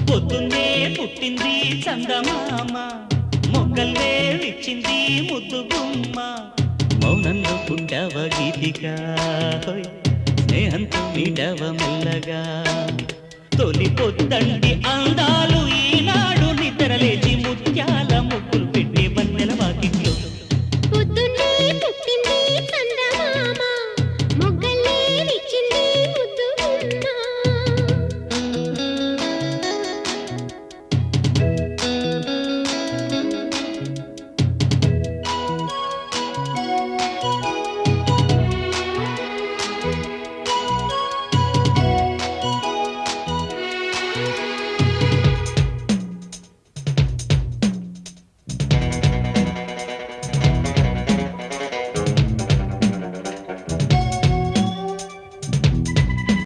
పొద్దున్నే పుట్టింది చందమామ మొగ్గల్లే విచ్చింది ముద్దు గుమ్మ మౌనంలో పుట్టవ గీతిగా స్నేహంతో మీటవ మెల్లగా తొలి పొద్దండి అందాలు ఈనాడు